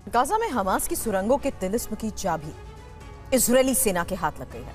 Gaza में Hamas की सुरंगों के तिलिस्म की चाबी इजरायली सेना के हाथ लग गई है।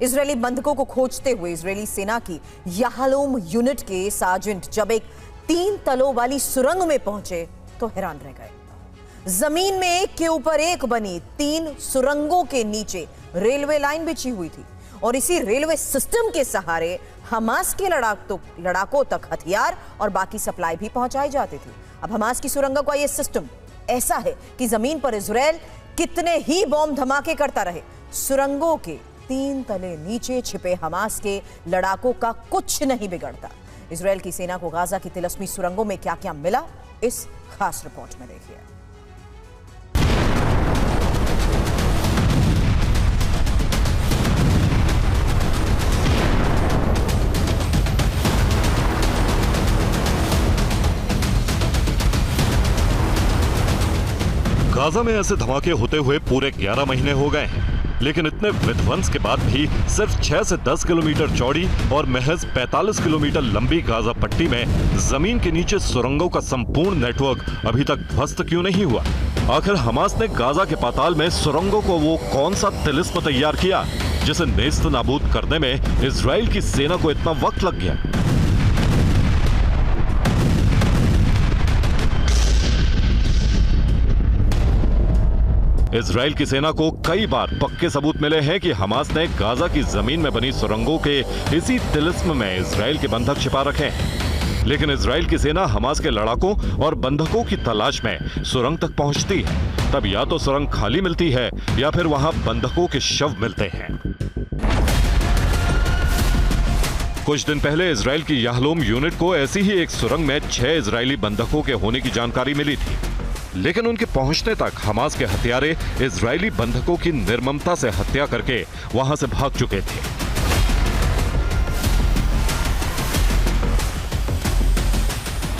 इजरायली बंधकों को खोजते हुए इजरायली सेना की याहलोम यूनिट के सार्जेंट जब एक 3 तलों वाली सुरंग में पहुंचे तो हैरान रह गए। जमीन में एक के ऊपर एक बनी 3 सुरंगों के नीचे रेलवे लाइन बिछी हुई थी और इसी रेलवे सिस्टम के सहारे हमास के लड़ाकों तक हथियार और बाकी सप्लाई भी पहुंचाई जाती थी। अब हमास की सुरंगों का यह सिस्टम ऐसा है कि जमीन पर इजराइल कितने ही बॉम्ब धमाके करता रहे, सुरंगों के 3 तले नीचे छिपे हमास के लड़ाकों का कुछ नहीं बिगड़ता। इजराइल की सेना को गाजा की तिलस्मी सुरंगों में क्या क्या मिला, इस खास रिपोर्ट में देखिए। गाजा में ऐसे धमाके होते हुए पूरे 11 महीने हो गए हैं, लेकिन इतने विध्वंस के बाद भी सिर्फ 6 से 10 किलोमीटर चौड़ी और महज 45 किलोमीटर लंबी गाजा पट्टी में जमीन के नीचे सुरंगों का संपूर्ण नेटवर्क अभी तक ध्वस्त क्यों नहीं हुआ? आखिर हमास ने गाजा के पाताल में सुरंगों को वो कौन सा तिलिस्म तैयार किया जिसे नेस्त नाबूद करने में इजराइल की सेना को इतना वक्त लग गया? इजराइल की सेना को कई बार पक्के सबूत मिले हैं कि हमास ने गाजा की जमीन में बनी सुरंगों के इसी तिलिस्म में इजराइल के बंधक छिपा रखे हैं, लेकिन इजराइल की सेना हमास के लड़ाकों और बंधकों की तलाश में सुरंग तक पहुंचती है। तब या तो सुरंग खाली मिलती है या फिर वहां बंधकों के शव मिलते हैं। कुछ दिन पहले इजराइल की याहलोम यूनिट को ऐसी ही एक सुरंग में 6 इजरायली बंधकों के होने की जानकारी मिली थी, लेकिन उनके पहुंचने तक हमास के हत्यारे इजरायली बंधकों की निर्ममता से हत्या करके वहां से भाग चुके थे।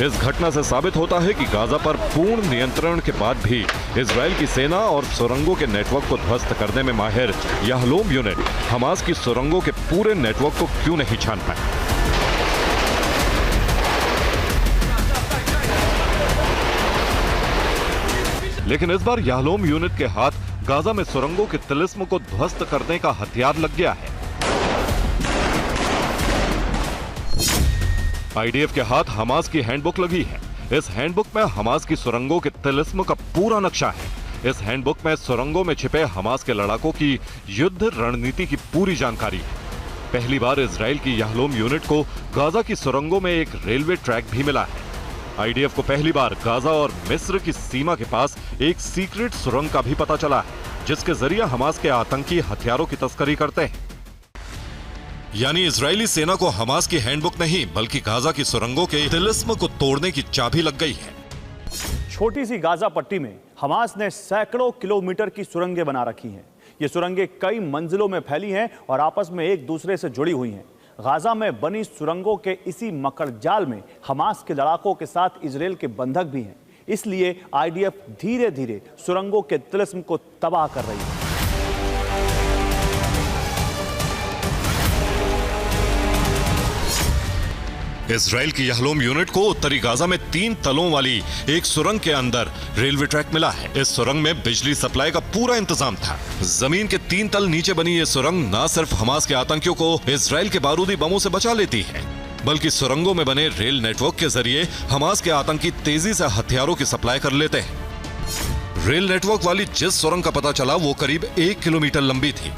इस घटना से साबित होता है कि गाजा पर पूर्ण नियंत्रण के बाद भी इजराइल की सेना और सुरंगों के नेटवर्क को ध्वस्त करने में माहिर याहलोम यूनिट हमास की सुरंगों के पूरे नेटवर्क को क्यों नहीं छान पाए? लेकिन इस बार याहलोम यूनिट के हाथ गाजा में सुरंगों के तिलिस्म को ध्वस्त करने का हथियार लग गया है। आईडीएफ के हाथ हमास की हैंडबुक लगी है। इस हैंडबुक में हमास की सुरंगों के तिलिस्म का पूरा नक्शा है। इस हैंडबुक में सुरंगों में छिपे हमास के लड़ाकों की युद्ध रणनीति की पूरी जानकारी है। पहली बार इजराइल की याहलोम यूनिट को गाजा की सुरंगों में एक रेलवे ट्रैक भी मिला है। आईडीएफ को पहली बार गाजा और मिस्र की सीमा के पास एक सीक्रेट सुरंग का भी पता चला है, जिसके जरिए हमास के आतंकी हथियारों की तस्करी करते हैं। यानी इजरायली सेना को हमास की हैंडबुक नहीं बल्कि गाजा की सुरंगों के तिलिस्म को तोड़ने की चाबी लग गई है। छोटी सी गाजा पट्टी में हमास ने सैकड़ों किलोमीटर की सुरंगें बना रखी हैं। ये सुरंगें कई मंजिलों में फैली हैं और आपस में एक दूसरे से जुड़ी हुई हैं। गाजा में बनी सुरंगों के इसी मकड़जाल में हमास के लड़ाकों के साथ इजराइल के बंधक भी हैं। इसलिए आईडीएफ धीरे धीरे सुरंगों के तिलिस्म को तबाह कर रही है। इजराइल की याहलोम यूनिट को उत्तरी गाजा में 3 तलों वाली एक सुरंग के अंदर रेलवे ट्रैक मिला है। इस सुरंग में बिजली सप्लाई का पूरा इंतजाम था। जमीन के 3 तल नीचे बनी ये सुरंग न सिर्फ हमास के आतंकियों को इजराइल के बारूदी बमों से बचा लेती है, बल्कि सुरंगों में बने रेल नेटवर्क के जरिए हमास के आतंकी तेजी से हथियारों की सप्लाई कर लेते हैं। रेल नेटवर्क वाली जिस सुरंग का पता चला वो करीब 1 किलोमीटर लंबी थी।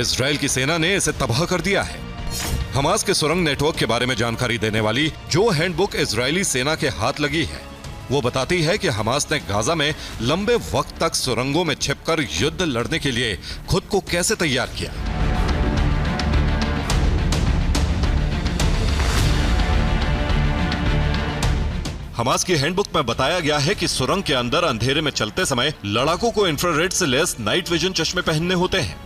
इजराइल की सेना ने इसे तबाह कर दिया है। हमास के सुरंग नेटवर्क के बारे में जानकारी देने वाली जो हैंडबुक इजरायली सेना के हाथ लगी है, वो बताती है कि हमास ने गाजा में लंबे वक्त तक सुरंगों में छिपकर युद्ध लड़ने के लिए खुद को कैसे तैयार किया। हमास की हैंडबुक में बताया गया है कि सुरंग के अंदर अंधेरे में चलते समय लड़ाकों को इंफ्रारेड से लैस नाइट विजन चश्मे पहनने होते हैं।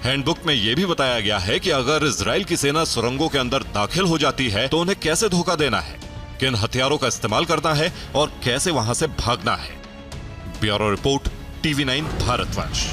हैंडबुक में यह भी बताया गया है कि अगर इजराइल की सेना सुरंगों के अंदर दाखिल हो जाती है तो उन्हें कैसे धोखा देना है, किन हथियारों का इस्तेमाल करना है और कैसे वहां से भागना है। Bureau report, TV9 Bharatvarsh.